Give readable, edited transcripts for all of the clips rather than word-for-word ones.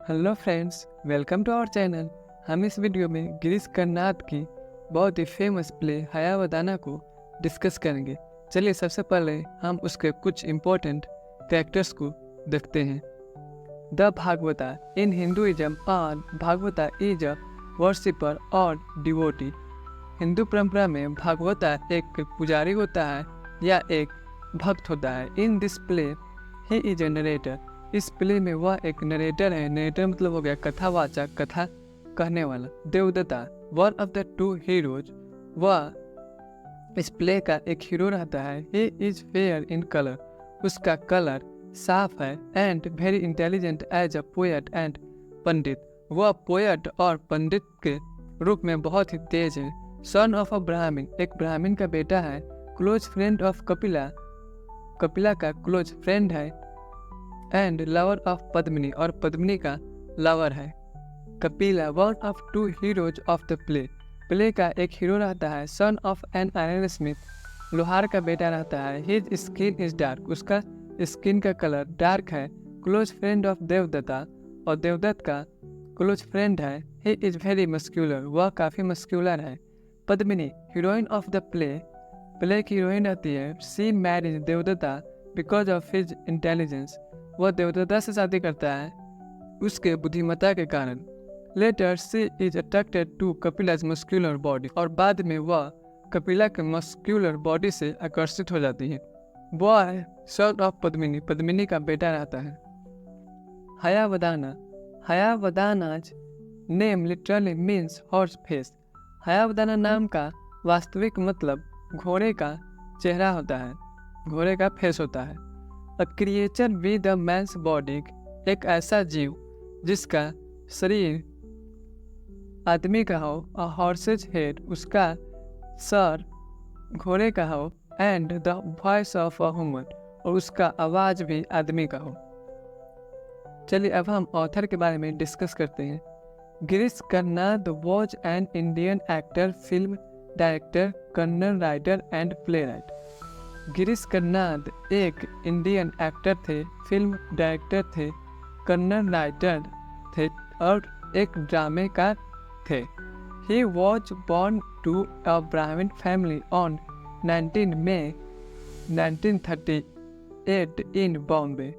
Hello friends, welcome to our channel. हम इस video में गिरीश कर्नाड की बहुत ही फेमस प्ले हयावदाना को डिस्कस करेंगे। चलिए सबसे पहले हम उसके कुछ इम्पोर्टेंट कैरेक्टर्स को देखते हैं। द भागवता इन हिंदुइज्म और भागवता इज अ वर्शिपर और डिवोटी। हिंदू परंपरा में भागवता एक पुजारी होता है या एक भक्त होता है। In this play he is a narrator. इस प्ले में वह एक नरेटर है। नरेटर मतलब हो गया कथावाचक, कथा कहने वाला। Devdatta one of the two heroes, वह इस प्ले का एक हीरो रहता है। He is fair in colour, उसका कलर साफ है। And very intelligent as a poet and pandit, वह पोएट और पंडित के रूप में बहुत ही तेज है। सन ऑफ अ ब्राह्मण, एक ब्राह्मण का बेटा है। Close friend of Kapila, Kapila का क्लोज फ्रेंड है। एंड लवर ऑफ पद्मिनी, और पद्मिनी का लवर है। Kapila one of two heroes of the play, play का एक हीरो रहता है। Son of an iron smith, लोहार का बेटा रहता है। हिज स्किन इज डार्क, उसका स्किन का कलर डार्क है। क्लोज फ्रेंड ऑफ देवदत्ता, और देवदत्त का क्लोज फ्रेंड है। ही इज वेरी मस्क्यूलर, वह काफ़ी मस्क्यूलर है। Padmini heroine of the play, play की हीरोइन रहती है। She marries Devdatta because of his intelligence, वह देवदत्ता से शादी करता है उसके बुद्धिमत्ता के कारण। Later she is attracted to कपिला's मस्क्यूलर बॉडी, और बाद में वह कपिला के मस्क्यूलर बॉडी से आकर्षित हो जाती है। वह है सन ऑफ पद्मिनी, पद्मिनी का बेटा रहता है। Hayavadana, Hayavadana's name literally means horse face. Hayavadana नाम का वास्तविक मतलब घोड़े का चेहरा होता है, घोड़े का फेस होता है। अ creature with a man's body, एक ऐसा जीव जिसका शरीर आदमी का हो। अ हॉर्सेज हेड, उसका सर घोड़े का हो। And the voice of a human, और उसका आवाज़ भी आदमी का हो। चलिए अब हम ऑथर के बारे में डिस्कस करते हैं। Girish Karnad was an Indian actor, film director, Kannada writer and playwright. Girish Karnad एक इंडियन एक्टर थे, फिल्म डायरेक्टर थे, कन्नड़ राइटर थे और एक ड्रामेकार थे। He was born to a Brahmin family on 19 May 1938 in Bombay.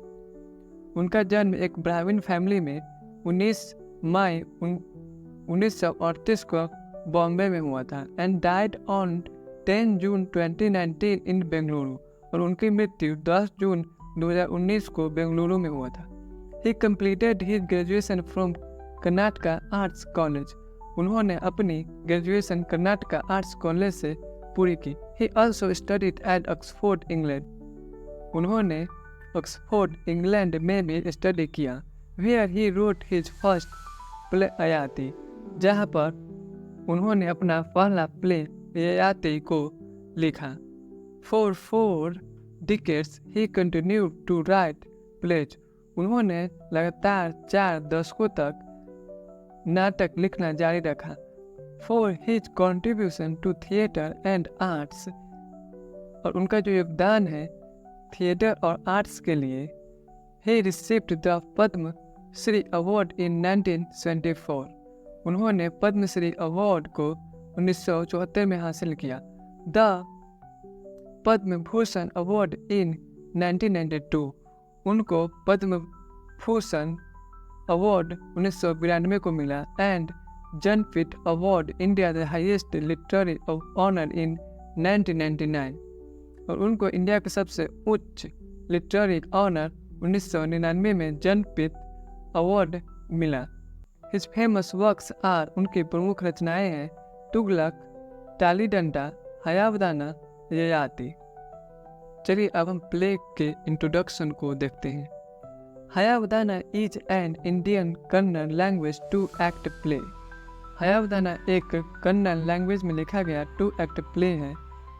उनका जन्म एक ब्राह्मण फैमिली में 19 मई 1938 को बॉम्बे में हुआ था। एंड डाइड ऑन 10 जून 2019 इन बेंगलुरु, और उनकी मृत्यु 10 जून 2019 को बेंगलुरु में हुआ था। He completed his graduation from Karnataka arts college, उन्होंने अपनी ग्रेजुएशन कर्नाटका आर्ट्स कॉलेज से पूरी की। He also studied at Oxford England, उन्होंने ऑक्सफोर्ड इंग्लैंड में भी स्टडी किया। Where he wrote his first play Yayati, जहाँ पर उन्होंने अपना पहला प्ले ययाति को लिखा। For 4 decades he continued to write plays, उन्होंने लगातार 4 दशकों तक नाटक लिखना जारी रखा। For his contribution to theatre and arts, और उनका जो योगदान है थिएटर और आर्ट्स के लिए। He received the Padma Shri award in 1974, उन्होंने पद्मश्री अवार्ड को 1974 में हासिल किया। The Padma Bhushan award in 1992, उनको पद्म भूषण अवार्ड 1992 को मिला। And Jnanpith award India the highest literary honour in 1999, और उनको इंडिया का सबसे उच्च लिटरेरी ऑनर 1999 में जनपीठ अवार्ड मिला। हिज फेमस वर्क्स आर, उनकी प्रमुख रचनाएं हैं तुगलक, टाली डंडा, हयावदाना, ययाति। चलिए अब हम प्ले के इंट्रोडक्शन को देखते हैं। Hayavadana is an Indian Kannada language 2 act play. Hayavadana एक कन्नड़ लैंग्वेज में लिखा गया 2 एक्ट प्ले है।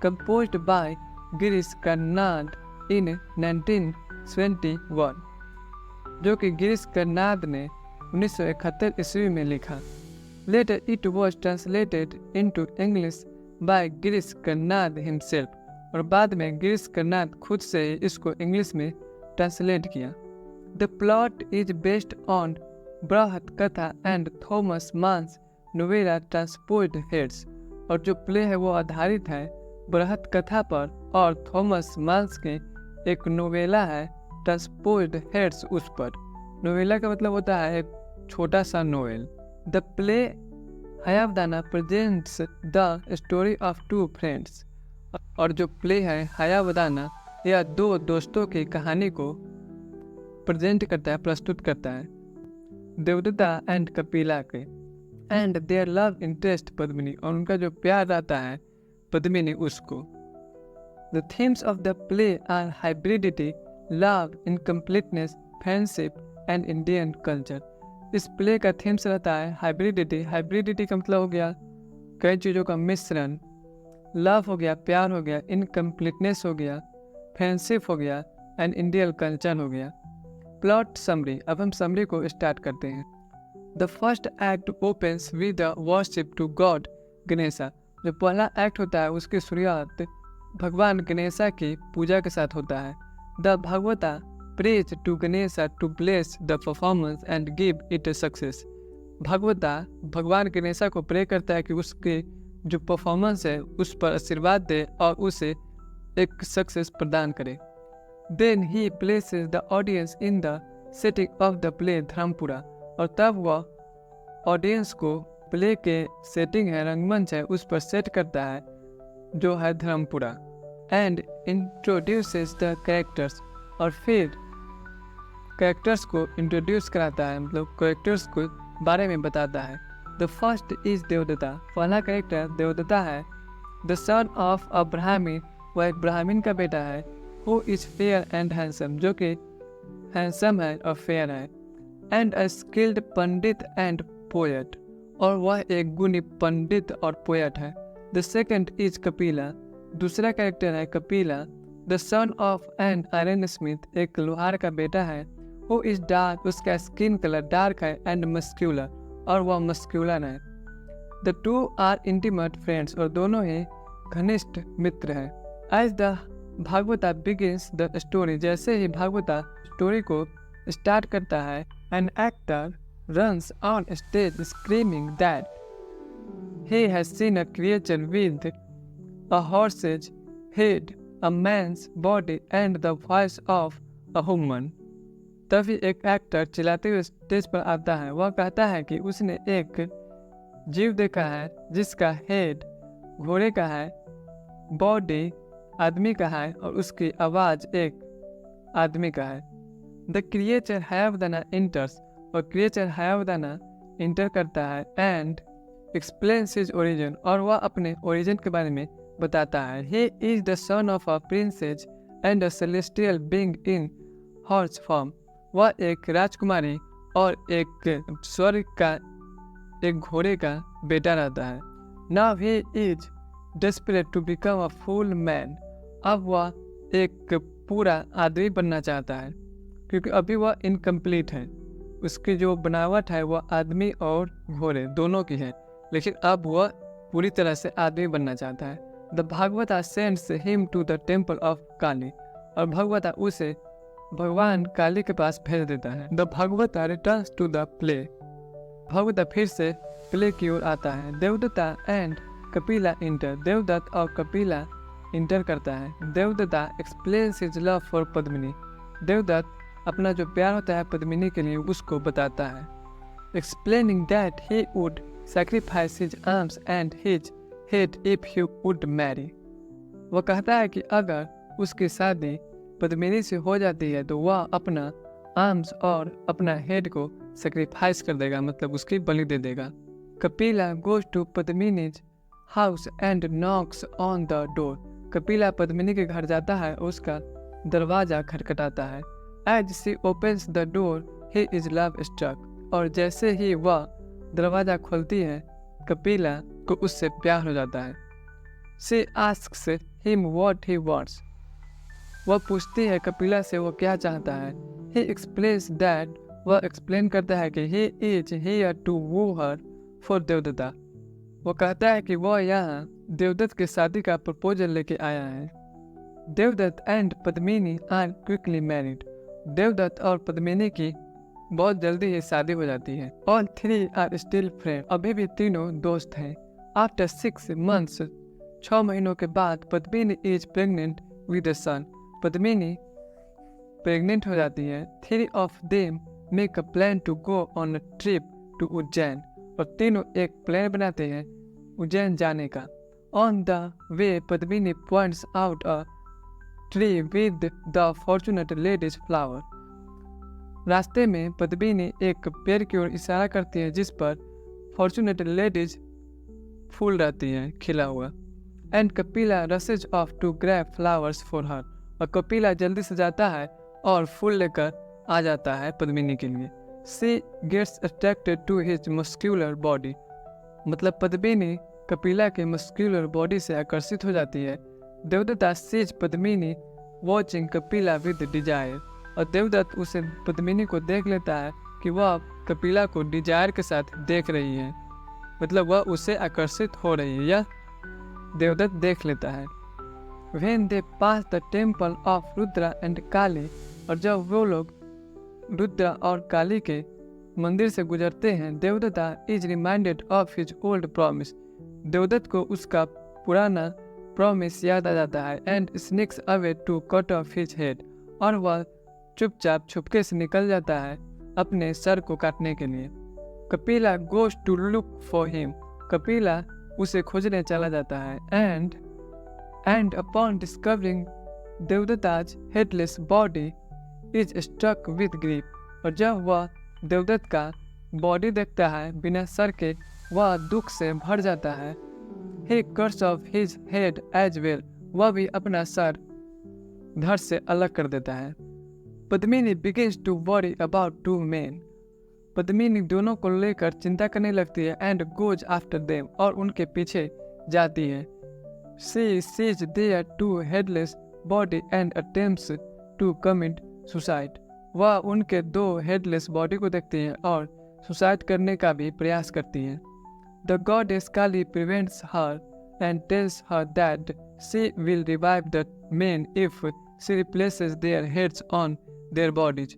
Composed by Girish Karnad in 1921, जो कि गिरीश कर्नाड ने 1971 ईस्वी में लिखा। Later it was translated into English by Girish Karnad himself, और बाद में गिरीश कर्नाड खुद से इसको इंग्लिश में ट्रांसलेट किया। The plot is based on बृहत कथा and Thomas months novella transport heads. और जो प्ले है वो आधारित है बृहत कथा पर और थॉमस मान्स के एक नोवेला है ट्रांसपोर्ट हेड्स उस पर। नोवेला का मतलब होता है एक छोटा सा novel. The play Hayavadana presents the story of two friends. और जो प्ले है हयावदाना यह दो दोस्तों की कहानी को प्रेजेंट करता है, प्रस्तुत करता है, देवदत्ता एंड कपिला के and their love interest Padmini, और उनका जो प्यार रहता है पद्मिनी उसको। The themes of the play are hybridity, love, incompleteness, friendship and Indian culture. इस प्ले का थीम्स रहता है हाइब्रिडिटी। हाइब्रिडिटी का मतलब हो गया कई चीज़ों का मिश्रण, लव हो गया प्यार हो गया, इनकम्प्लीटनेस हो गया, फ्रेंडशिप हो गया एंड इंडियन कल्चर हो गया। प्लॉट समरी, अब हम समरी को स्टार्ट करते हैं। The first act opens with the worship to god Ganesha. जो पहला एक्ट होता है उसकी शुरुआत भगवान गणेशा की पूजा के साथ होता है। The Bhagavata praise to Ganesha to bless the performance and give it a success. Bhagavata भगवान गणेशा को प्रे करता है कि उसके जो परफॉर्मेंस है उस पर आशीर्वाद दे और उसे एक सक्सेस प्रदान करे। Then he places the audience in the setting of the play Dharmapura. और तब वह ऑडियंस को प्ले के सेटिंग है, रंगमंच है, उस पर सेट करता है जो है Dharmapura. And introduces the characters, और फिर कैरेक्टर्स को इंट्रोड्यूस कराता है, मतलब कैरेक्टर्स को बारे में बताता है। The first is Devdatta. पहला कैरेक्टर देवदत्ता है। द सन ऑफ अ ब्राह्मण, वह एक ब्राह्मण का बेटा है। Who is fair and handsome, जो कि हैंडसम है और फेयर है। And a skilled pandit and poet, और वह एक गुणी पंडित और पोएट है। The second is Kapila. दूसरा कैरेक्टर है Kapila. The son of an iron smith, एक लोहार का बेटा है। हु इज डार्क, उसका स्किन कलर डार्क है एंड मस्क्यूलर, और वह मस्क्यूलर है। The two are intimate friends, और दोनों ही घनिष्ठ मित्र हैं। As the Bhagavata begins the story, जैसे ही भागवता स्टोरी को स्टार्ट करता है, an actor runs on stage screaming that he has seen a creature with a horse's head, a man's body and the voice of a human. तभी एक actor चिल्लाते हुए stage पर आता है। वह कहता है कि उसने एक जीव देखा है जिसका हेड घोड़े का है, बॉडी आदमी का है और उसकी आवाज़ एक आदमी का है। द क्रिएचर हैवदाना इंटर्स, और क्रिएचर हैवदाना इंटर करता है एंड एक्सप्लेन्स हिज ओरिजिन, और वह अपने ओरिजिन के बारे में बताता है। He is the son of a princess and a celestial being in horse form, वह एक राजकुमारी और एक स्वर्ग का एक घोड़े का बेटा रहता है। Now he is desperate to become a full man, अब वह एक पूरा आदमी बनना चाहता है क्योंकि अभी वह इनकम्प्लीट है। उसकी जो बनावट है वह आदमी और घोड़े दोनों की है, लेकिन अब वह पूरी तरह से आदमी बनना चाहता है। The Bhagavata sends him to the temple of Kali, और भगवता उसे भगवान काली के पास भेज देता है। द भगवता रिटर्न्स टू द प्ले, भगवता फिर से प्ले की ओर आता है। देवदत्ता एंड कपिला इंटर, देवदत्त और कपिला इंटर करता है। Devadatta explains his love for Padmini, Devadatta अपना जो प्यार होता है पद्मिनी के लिए उसको बताता है। Explaining that he would sacrifice his arms and his head if he would marry, वह कहता है कि अगर उसकी शादी पद्मिनी से हो जाती है तो वह अपना आर्म्स और अपना हेड को सेक्रीफाइस कर देगा, मतलब उसकी बलि दे देगा। Kapila goes to Padmini's house and knocks on the door, Kapila Padmini के घर जाता है और उसका दरवाजा खटखटाता है। As she opens the door he is love struck, और जैसे ही वह दरवाजा खोलती है कपिला को उससे प्यार हो जाता है। She asks him what he wants, वह पूछती है कपिला से वो क्या चाहता है। ही एक्सप्लेन्स दैट, वह एक्सप्लेन करता है कि he is here to woo her for Devdatta, वो कहता है कि वह यहाँ देवदत्त की शादी का प्रपोजल लेके आया है। Devadatta and Padmini are quickly married, Devadatta और पद्मिनी की बहुत जल्दी ही शादी हो जाती है। All three are still friend, अभी भी तीनों दोस्त हैं। आफ्टर 6 months, 6 महीनों के बाद Padmini is pregnant with a son, Padmini pregnant हो जाती है। 3 of them make a plan to go on a trip to Ujjain, और तीनों एक प्लान बनाते हैं उज्जैन जाने का। On the way Padmini points out a tree with the fortunate ladies flower, रास्ते में पद्मिनी एक पेड़ की ओर इशारा करती है जिस पर फॉर्चुनेट लेडीज फूल रहती है खिला हुआ। And Kapila rushes off to grab flowers for her, और कपिला जल्दी से जाता है और फूल लेकर आ जाता है पद्मिनी के लिए। She gets attracted to his muscular body, मतलब पद्मिनी कपिला के मस्क्यूलर बॉडी से आकर्षित हो जाती है। Devadatta sees Padmini watching Kapila with desire, और देवदत्त उसे पद्मिनी को देख लेता है कि वह कपिला को डिजायर के साथ देख रही है, मतलब वह उससे आकर्षित हो रही है, यह देवदत्त देख लेता है। When they pass the temple of Rudra and Kali, और जब वो लोग रुद्रा और काली के मंदिर से गुजरते हैं, Devdatta is reminded of his old promise, Devdatt को उसका पुराना प्रॉमिस याद आ जाता है। And sneaks away to cut off his head, और वह चुपचाप छुपके से निकल जाता है अपने सर को काटने के लिए। Kapila goes to look for him, Kapila उसे खोजने चला जाता है। And upon discovering Devdatta's headless body is struck with grief, और जब वह देवदत्त का बॉडी देखता है बिना सर के, वह दुख से भर जाता है। He cuts off his head as well, वह भी अपना सर धड़ से अलग कर देता है। Padmini begins to worry about two men, Padmini दोनों को लेकर चिंता करने लगती है। एंड गोज आफ्टर देम, और उनके पीछे जाती है। She sees their two headless body and attempts to commit suicide, वह उनके 2 हेडलेस बॉडी को देखती है और सुसाइड करने का भी प्रयास करती है। The goddess Kali prevents her and tells her that she will revive the men if she replaces their heads on their bodies,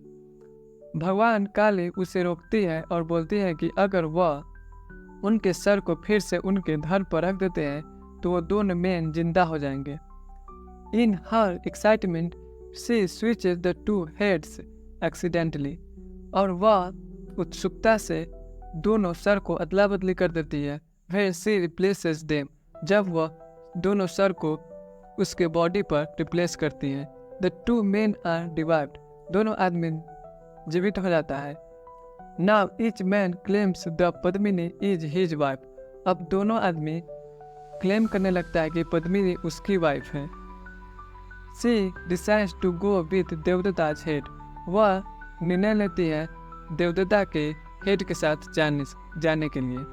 भगवान काली उसे रोकती है और बोलती है कि अगर वह उनके सर को फिर से उनके धड़ पर रख देते हैं तो वो दोनों मेन जिंदा हो जाएंगे। In her excitement she switches the 2 heads accidentally, और वह उत्सुकता से दोनों सर को अदला बदली कर देती है। वेयर शी रिप्लेसेस देम, जब वह दोनों सर को उसके बॉडी पर रिप्लेस करती है। द 2 मेन आर डिवाइव्ड, दोनों आदमी जीवित हो जाता है। Now each man claims the Padmini is his wife, अब दोनों आदमी क्लेम करने लगता है कि पद्मिनी उसकी वाइफ है। She decides to go with Devdatta's head, वह निर्णय लेती है देवदत्ता के हेड के साथ जाने के लिए।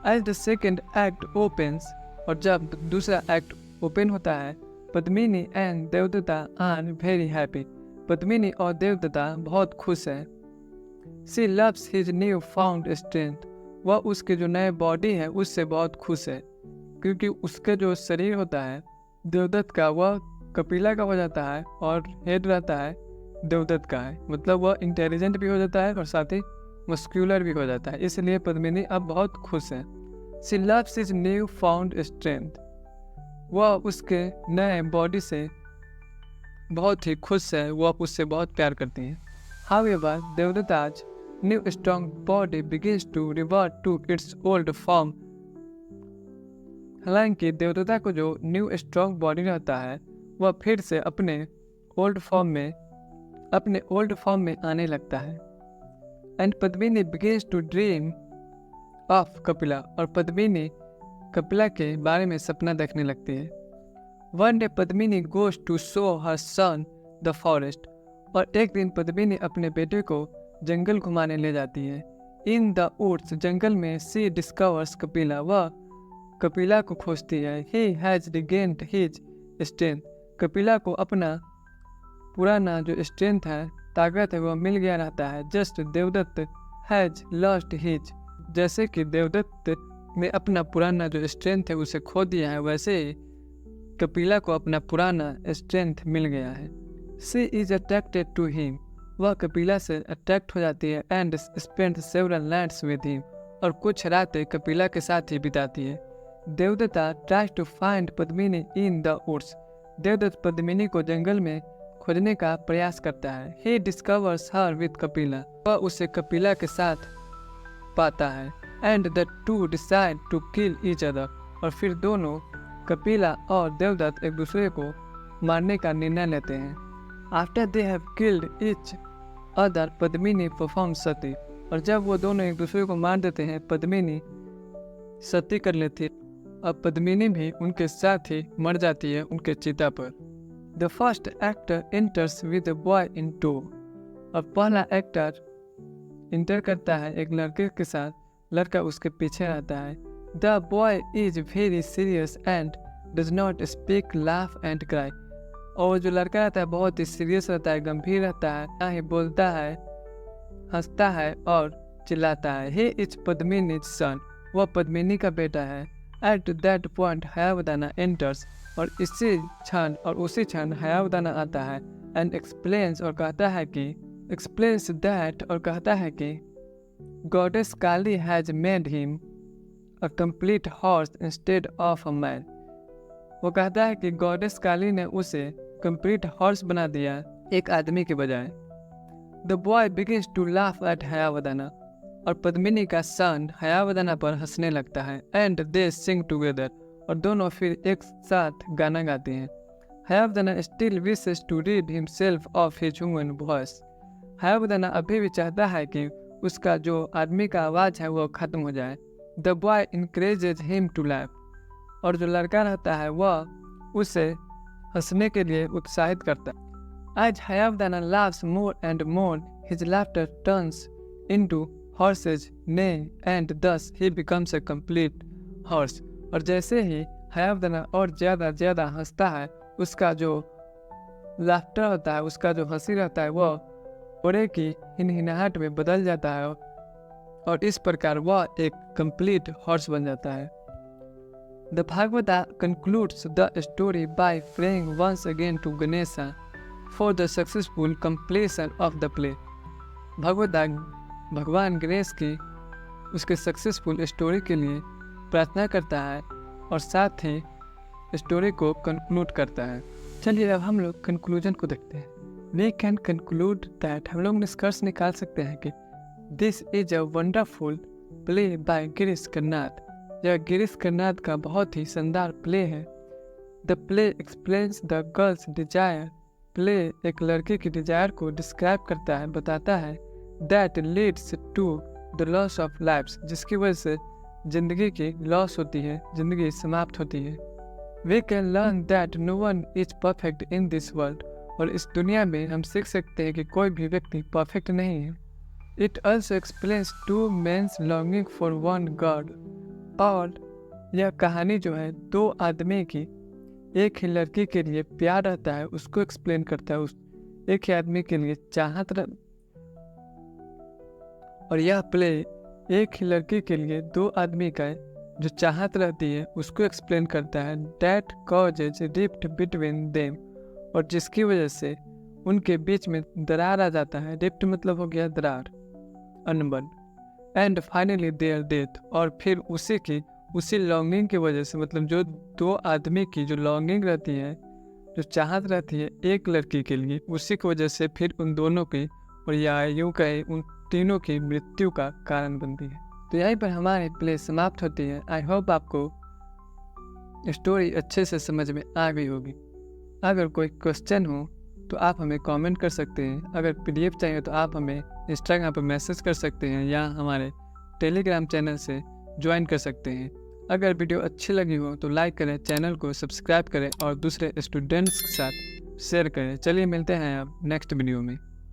As the second act opens, और जब दूसरा एक्ट ओपन होता है, Padmini and Devadatta are very happy, Padmini और देवदत्ता बहुत खुश हैं। She loves his new found strength, वह उसके जो नए बॉडी है उससे बहुत खुश है, क्योंकि उसके जो शरीर होता है देवदत्त का वह कपिला का हो जाता है और हेड रहता है देवदत्त का है, मतलब वह इंटेलिजेंट भी हो जाता है और साथ ही मस्क्यूलर भी हो जाता है, इसलिए पद्मिनी अब बहुत खुश है। She loves his new found strength, वह उसके नए बॉडी से बहुत ही खुश है, वह उससे बहुत प्यार करती हैं। However, Devdatta's new strong body begins to revert to its old form, हालांकि देवदत्ता को जो न्यू स्ट्रॉन्ग बॉडी रहता है वह फिर से अपने ओल्ड फॉर्म में आने लगता है। And Padmini begins to dream of Kapila, और पद्मिनी कपिला के बारे में सपना देखने लगती है। One day Padmini goes to show her son the forest, और एक दिन पद्मिनी अपने बेटे को जंगल घुमाने ले जाती है। इन द वुड्स, जंगल में, सी डिस्कवर्स कपिला, वह कपिला को खोजती है। He has regained his strength, Kapila को अपना पुराना जो स्ट्रेंथ है, ताकत है, वह मिल गया रहता है। Just Devadatta has lost his, जैसे कि देवदत्त ने अपना पुराना जो स्ट्रेंथ है उसे खो दिया है, वैसे ही कपिला को अपना पुराना स्ट्रेंथ मिल गया है। She is attracted to him, वह कपिला से अट्रैक्ट हो जाती है and spend several nights with him, और कुछ रातें कपिला के साथ ही बिताती है। Devadatta tries to find Padmini in the woods. Devadatta Padmini को जंगल में खोजने का प्रयास करता है। He discovers her with Kapila, वह उसे कपिला के साथ पाता है। And the two decide to kill each other, और फिर दोनों कपिला और देवदत्त एक दूसरे को मारने का निर्णय लेते हैं। After they have killed each other Padmini perform sati, और जब वो दोनों एक दूसरे को मार देते हैं पद्मिनी सती कर लेती है, अब पद्मिनी भी उनके साथ ही मर जाती है उनके चिता पर। The first actor enters with a boy in tow, और पहला एक्टर इंटर करता है एक लड़के के साथ, लड़का उसके पीछे रहता है। The boy is very serious and does not speak, laugh and cry, और जो लड़का रहता है बहुत ही सीरियस रहता है, गंभीर रहता है, ना ही बोलता है, हंसता है और चिल्लाता है। ही इज पद्मिनीज सन, वह पद्मिनी का बेटा है। एट दैट पॉइंट हयावदाना एंटर्स, और इसी क्षण और उसी क्षण हयावदाना आता है एंड एक्सप्लेन्स, और कहता है कि एक्सप्लेन्स दैट, और कहता है कि goddess Kali has made him a complete horse instead of a man. वो कहता है कि गॉडेस काली ने उसे कंप्लीट हॉर्स बना दिया एक आदमी के बजाय। The boy begins to laugh at Hayavadana, और पद्मिनी का सन हयावदाना पर हंसने लगता है। एंड दे सिंग टुगेदर, और दोनों फिर एक साथ गाना गाते हैं। Hayavadana still wishes to rid himself of his human voice, Hayavadana अभी भी चाहता है कि उसका जो आदमी का आवाज़ है वो ख़त्म हो जाए। The boy encourages him to laugh, और जो लड़का रहता है वह उसे हंसने के लिए उत्साहित करता है। As Hayavadana laughs more and more, his laughter turns into horse's neigh, and thus he becomes a complete horse, और जैसे ही हयावदाना और ज़्यादा हंसता है, उसका जो लाफ्टर होता है, उसका जो हंसी रहता है, वह घोड़े की हिनहिनाहट में बदल जाता है, और इस प्रकार वह एक कंप्लीट हॉर्स बन जाता है। The Bhagavata concludes the story by praying once again to Ganesha for the successful completion of the play. Bhagavata भगवान गणेश की उसके सक्सेसफुल स्टोरी के लिए प्रार्थना करता है और साथ ही स्टोरी को कंक्लूड करता है। चलिए अब हम लोग कंक्लूजन को देखते हैं। वी कैन कंक्लूड दैट, हम लोग निष्कर्ष निकाल सकते हैं कि this is a wonderful play by Girish Karnad. यह गिरीश कर्नाड का बहुत ही शानदार प्ले है। The play explains the girl's desire, play एक लड़के की डिजायर को डिस्क्राइब करता है, बताता है। That leads to the loss of lifes, जिसकी वजह से जिंदगी की लॉस होती है, जिंदगी समाप्त होती है। We can learn that no one is perfect in this world, और इस दुनिया में हम सीख सकते हैं कि कोई भी व्यक्ति परफेक्ट नहीं है। It also explains to man's longing for one god, और यह कहानी जो है दो आदमी की एक ही लड़की के लिए प्यार रहता है उसको एक्सप्लेन करता है, उस एक ही आदमी के लिए चाहत और यह प्ले एक ही लड़की के लिए दो आदमी का जो चाहत रहती है उसको एक्सप्लेन करता है। That causes rift between them, और जिसकी वजह से उनके बीच में दरार आ जाता है। रिफ्ट मतलब हो गया दरार, अनबन। एंड फाइनली देयर डेथ, और फिर उसी लॉन्गिंग की वजह से, मतलब जो दो आदमी की जो लॉन्गिंग रहती है, जो चाहत रहती है एक लड़की के लिए, उसी की वजह से फिर उन दोनों की, और या यूँ कहे उन तीनों की मृत्यु का कारण बनती है। तो यहीं पर हमारी प्ले समाप्त होती है। आई होप आपको स्टोरी अच्छे से समझ में आ गई होगी। अगर कोई क्वेश्चन हो तो आप हमें कमेंट कर सकते हैं। अगर पीडीएफ चाहिए तो आप हमें इंस्टाग्राम पर मैसेज कर सकते हैं या हमारे टेलीग्राम चैनल से ज्वाइन कर सकते हैं। अगर वीडियो अच्छी लगी हो तो लाइक करें, चैनल को सब्सक्राइब करें और दूसरे स्टूडेंट्स के साथ शेयर करें। चलिए मिलते हैं अब नेक्स्ट वीडियो में।